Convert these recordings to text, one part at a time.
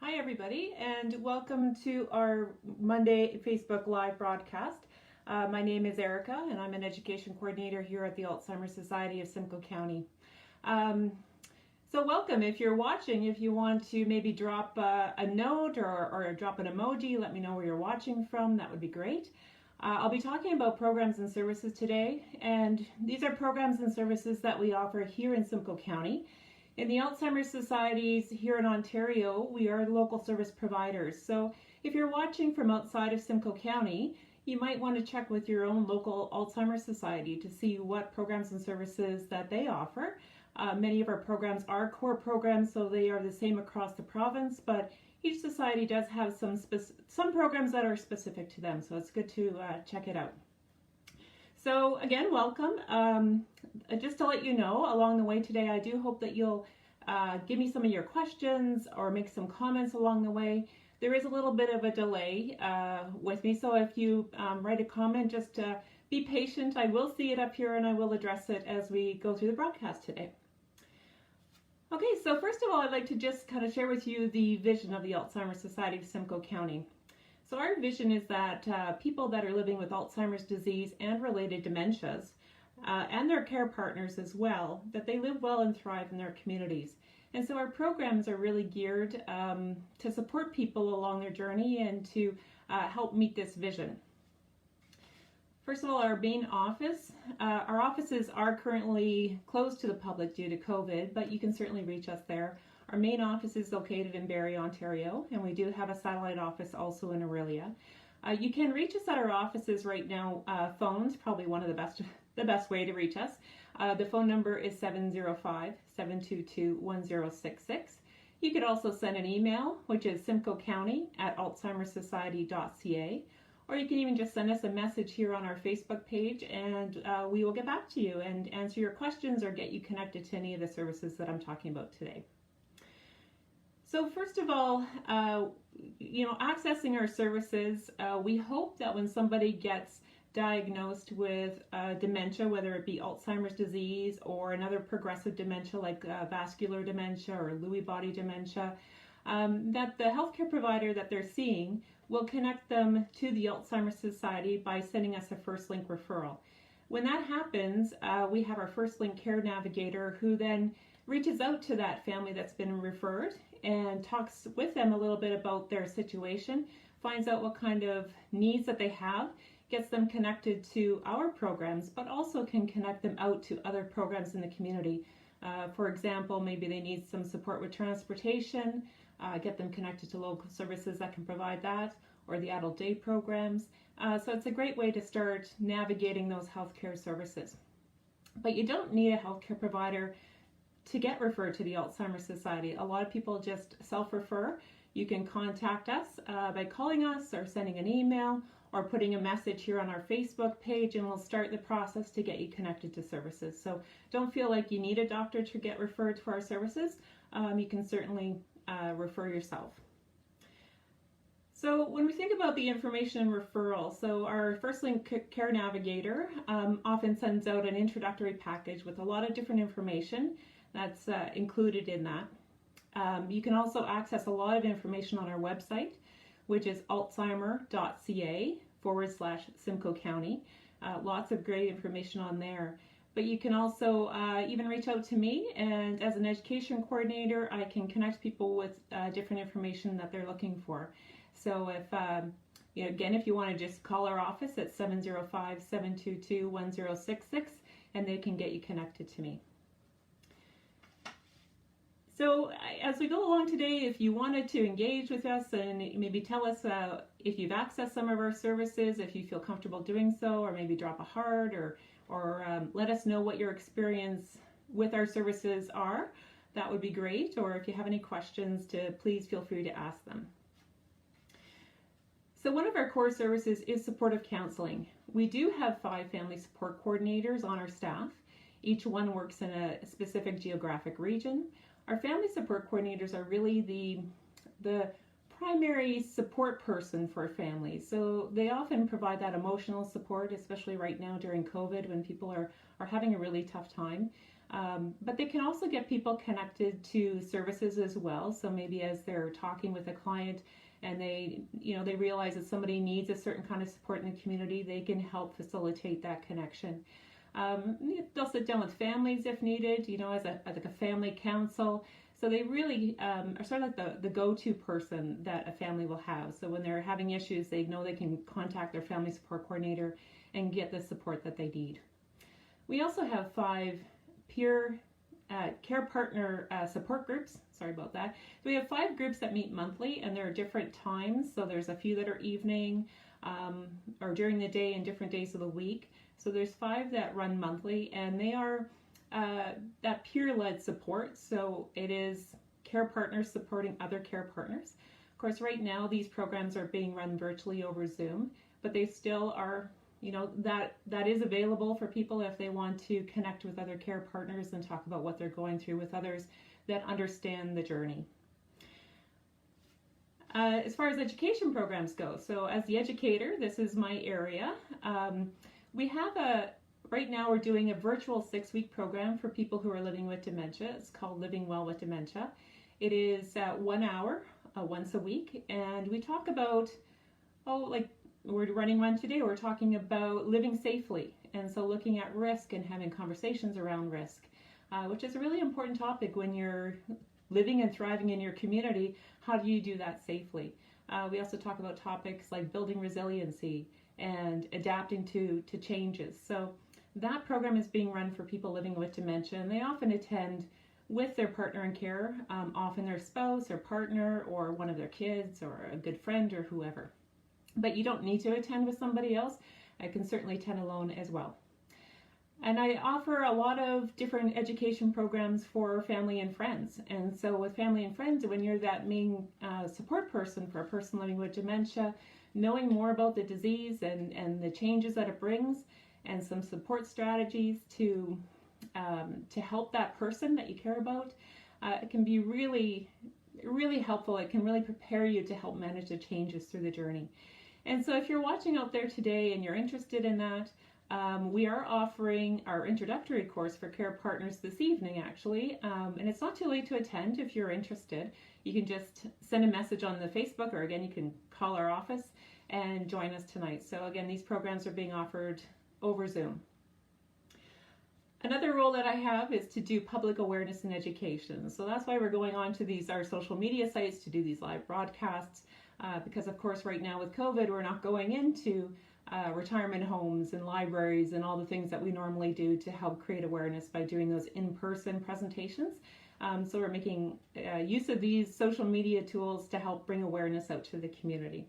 Hi everybody, and welcome to our Monday Facebook Live broadcast. My name is Erica and I'm an education coordinator here at the Alzheimer Society of Simcoe County. So welcome. If you're watching, if you want to maybe drop a note or drop an emoji, let me know where you're watching from, that would be great. I'll be talking about programs and services today, and these are programs and services that we offer here in Simcoe County. In the Alzheimer's societies here in Ontario, we are local service providers. So if you're watching from outside of Simcoe County, you might want to check with your own local Alzheimer's society to see what programs and services that they offer. Many of our programs are core programs, so they are the same across the province, but each society does have some programs that are specific to them, so it's good to check it out. So again, welcome. Just to let you know, along the way today, I do hope that you'll give me some of your questions or make some comments along the way. There is a little bit of a delay with me, so if you write a comment, just be patient. I will see it up here and I will address it as we go through the broadcast today. Okay, so first of all, I'd like to just kind of share with you the vision of the Alzheimer's Society of Simcoe County. So our vision is that people that are living with Alzheimer's disease and related dementias, and their care partners as well, that they live well and thrive in their communities. And so our programs are really geared to support people along their journey and to help meet this vision. First of all, our main office. Our offices are currently closed to the public due to COVID, but you can certainly reach us there. Our main office is located in Barrie, Ontario, and we do have a satellite office also in Aurelia. You can reach us at our offices right now. Phones, probably one of the best way to reach us. The phone number is 705-722-1066. You could also send an email, which is simcoecounty@alzheimersociety.ca, or you can even just send us a message here on our Facebook page, and we will get back to you and answer your questions or get you connected to any of the services that I'm talking about today. So first of all, accessing our services, we hope that when somebody gets diagnosed with dementia, whether it be Alzheimer's disease or another progressive dementia like vascular dementia or Lewy body dementia, that the healthcare provider that they're seeing will connect them to the Alzheimer's Society by sending us a First Link referral. When that happens, we have our First Link care navigator who then reaches out to that family that's been referred and talks with them a little bit about their situation, finds out what kind of needs that they have, gets them connected to our programs, but also can connect them out to other programs in the community. For example, maybe they need some support with transportation, get them connected to local services that can provide that, or the adult day programs. So it's a great way to start navigating those healthcare services. But you don't need a healthcare provider to get referred to the Alzheimer's Society. A lot of people just self-refer. You can contact us by calling us or sending an email or putting a message here on our Facebook page, and we'll start the process to get you connected to services. So don't feel like you need a doctor to get referred to our services. You can certainly refer yourself. So when we think about the information and referral, so our First Link Care Navigator often sends out an introductory package with a lot of different information that's included in that. You can also access a lot of information on our website, which is alzheimer.ca/Simcoe County. Lots of great information on there. But you can also even reach out to me, and as an education coordinator, I can connect people with different information that they're looking for. So if, again, if you want to just call our office at 705-722-1066, and they can get you connected to me. So as we go along today, if you wanted to engage with us and maybe tell us if you've accessed some of our services, if you feel comfortable doing so, or maybe drop a heart or let us know what your experience with our services are, that would be great. Or if you have any questions, please feel free to ask them. So one of our core services is supportive counseling. We do have 5 family support coordinators on our staff. Each one works in a specific geographic region. Our family support coordinators are really the primary support person for families. So they often provide that emotional support, especially right now during COVID when people are having a really tough time. But they can also get people connected to services as well. So maybe as they're talking with a client and they realize that somebody needs a certain kind of support in the community, they can help facilitate that connection. They'll sit down with families if needed, as a family council. So they really are sort of like the go-to person that a family will have. So when they're having issues, they know they can contact their family support coordinator and get the support that they need. We also have 5 peer care partner support groups. Sorry about that. So we have 5 groups that meet monthly, and there are different times. So there's a few that are evening or during the day and different days of the week. So there's 5 that run monthly, and they are that peer-led support. So it is care partners supporting other care partners. Of course, right now these programs are being run virtually over Zoom, but they still are, that is available for people if they want to connect with other care partners and talk about what they're going through with others that understand the journey. As far as education programs go, so as the educator, this is my area. We have right now we're doing a virtual 6-week program for people who are living with dementia. It's called Living Well with Dementia. It is 1 hour once a week, and we talk about, we're running one today, we're talking about living safely, and so looking at risk and having conversations around risk, which is a really important topic when you're living and thriving in your community. How do you do that safely? We also talk about topics like building resiliency and adapting to changes. So that program is being run for people living with dementia, and they often attend with their partner in care, often their spouse or partner or one of their kids or a good friend or whoever. But you don't need to attend with somebody else. I can certainly attend alone as well. And I offer a lot of different education programs for family and friends. And so with family and friends, when you're that main support person for a person living with dementia, knowing more about the disease and the changes that it brings and some support strategies to help that person that you care about, it can be really, really helpful. It can really prepare you to help manage the changes through the journey. And so if you're watching out there today and you're interested in that, we are offering our introductory course for care partners this evening, actually. And it's not too late to attend if you're interested. You can just send a message on the Facebook, or again, you can call our office and join us tonight. So again, these programs are being offered over Zoom. Another role that I have is to do public awareness and education. So that's why we're going on to our social media sites to do these live broadcasts. Because of course right now with COVID, we're not going into retirement homes and libraries and all the things that we normally do to help create awareness by doing those in-person presentations. So we're making use of these social media tools to help bring awareness out to the community.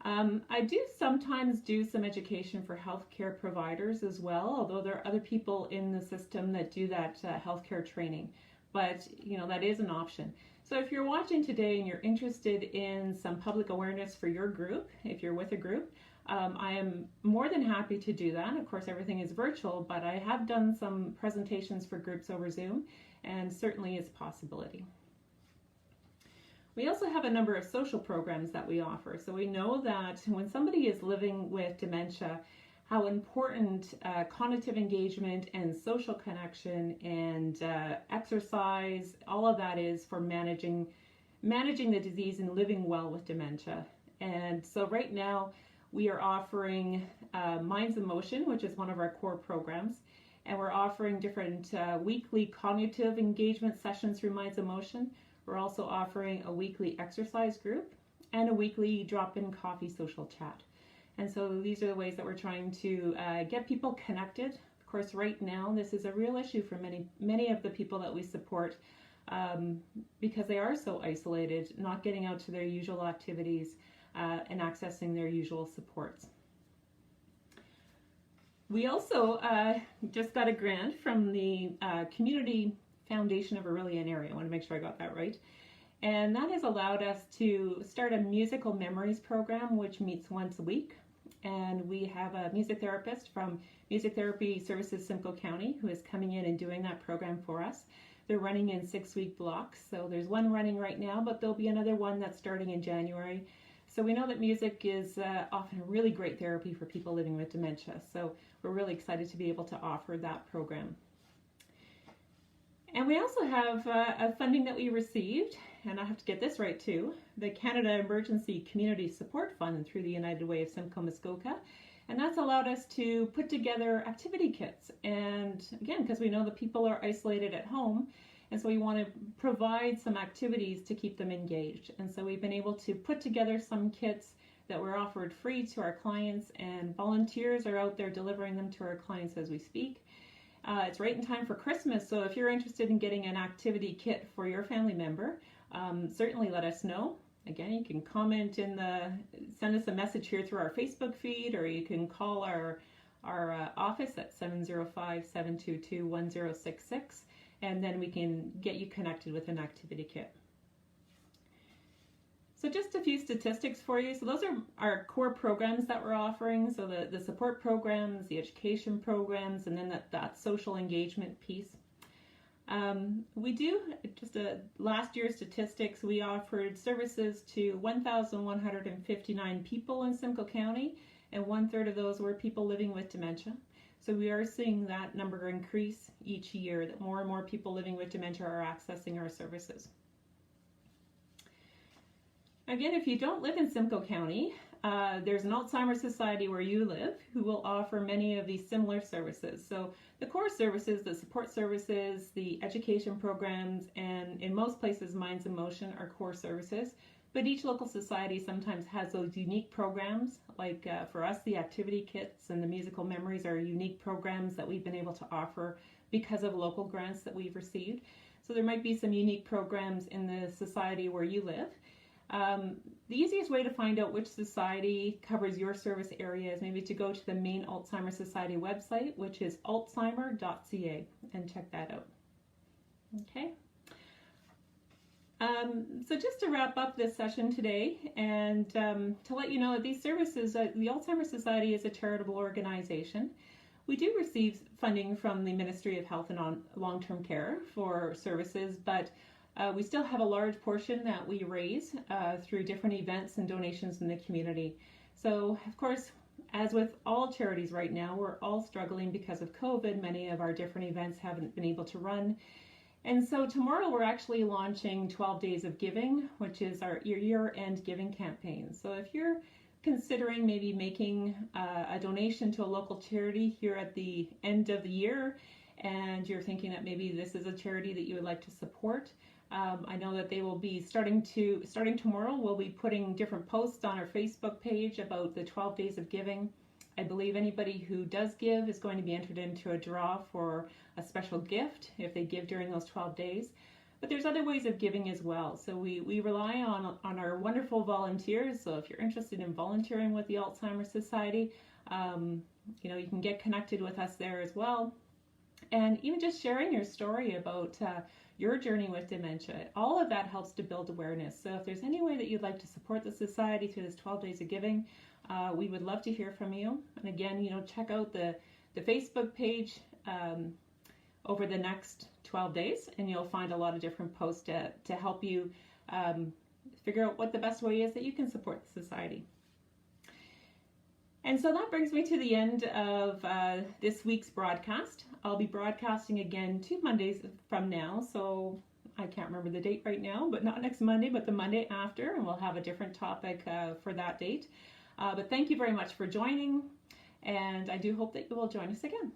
I do sometimes do some education for healthcare providers as well, although there are other people in the system that do that healthcare training, but that is an option. So if you're watching today and you're interested in some public awareness for your group, if you're with a group, I am more than happy to do that. Of course, everything is virtual, but I have done some presentations for groups over Zoom, and certainly it's a possibility. We also have a number of social programs that we offer. So we know that when somebody is living with dementia, how important cognitive engagement and social connection and exercise, all of that is for managing the disease and living well with dementia. And so right now we are offering Minds in Motion, which is one of our core programs. And we're offering different weekly cognitive engagement sessions through Minds in Motion. We're also offering a weekly exercise group and a weekly drop-in coffee social chat. And so these are the ways that we're trying to get people connected. Of course, right now, this is a real issue for many of the people that we support because they are so isolated, not getting out to their usual activities and accessing their usual supports. We also just got a grant from the Community Foundation of Aurelian area. I want to make sure I got that right. And that has allowed us to start a musical memories program, which meets once a week. And we have a music therapist from Music Therapy Services Simcoe County who is coming in and doing that program for us. They're running in 6-week blocks. So there's one running right now, but there'll be another one that's starting in January. So we know that music is often a really great therapy for people living with dementia. So we're really excited to be able to offer that program. And we also have a funding that we received, and I have to get this right too, the Canada Emergency Community Support Fund through the United Way of Simcoe Muskoka. And that's allowed us to put together activity kits. And again, because we know that people are isolated at home, and so we want to provide some activities to keep them engaged. And so we've been able to put together some kits that were offered free to our clients, and volunteers are out there delivering them to our clients as we speak. It's right in time for Christmas, so if you're interested in getting an activity kit for your family member, certainly let us know. Again, you can comment send us a message here through our Facebook feed, or you can call our office at 705-722-1066, and then we can get you connected with an activity kit. So just a few statistics for you. So those are our core programs that we're offering. So the support programs, the education programs, and then that social engagement piece. We do, just last year's statistics, we offered services to 1,159 people in Simcoe County, and 1/3 of those were people living with dementia. So we are seeing that number increase each year, that more and more people living with dementia are accessing our services. Again, if you don't live in Simcoe County, there's an Alzheimer Society where you live who will offer many of these similar services. So the core services, the support services, the education programs, and in most places Minds in Motion are core services. But each local society sometimes has those unique programs, like for us the activity kits and the musical memories are unique programs that we've been able to offer because of local grants that we've received. So there might be some unique programs in the society where you live. The easiest way to find out which society covers your service area is maybe to go to the main Alzheimer Society website, which is alzheimer.ca, and check that out. Okay. So just to wrap up this session today, and to let you know that these services, the Alzheimer Society is a charitable organization. We do receive funding from the Ministry of Health and Long-Term Care for services, but we still have a large portion that we raise through different events and donations in the community. So, of course, as with all charities right now, we're all struggling because of COVID. Many of our different events haven't been able to run. And so tomorrow we're actually launching 12 Days of Giving, which is our year-end giving campaign. So if you're considering maybe making a donation to a local charity here at the end of the year, and you're thinking that maybe this is a charity that you would like to support, I know that they will be starting tomorrow, we'll be putting different posts on our Facebook page about the 12 Days of Giving. I believe anybody who does give is going to be entered into a draw for a special gift if they give during those 12 days. But there's other ways of giving as well. So we rely on our wonderful volunteers. So if you're interested in volunteering with the Alzheimer Society, you can get connected with us there as well. And even just sharing your story about your journey with dementia, all of that helps to build awareness. So if there's any way that you'd like to support the society through this 12 Days of Giving, we would love to hear from you. And again, check out the Facebook page over the next 12 days, and you'll find a lot of different posts to help you figure out what the best way is that you can support the society. And so that brings me to the end of this week's broadcast. I'll be broadcasting again 2 Mondays from now, so I can't remember the date right now, but not next Monday, but the Monday after, and we'll have a different topic for that date. But thank you very much for joining, and I do hope that you will join us again.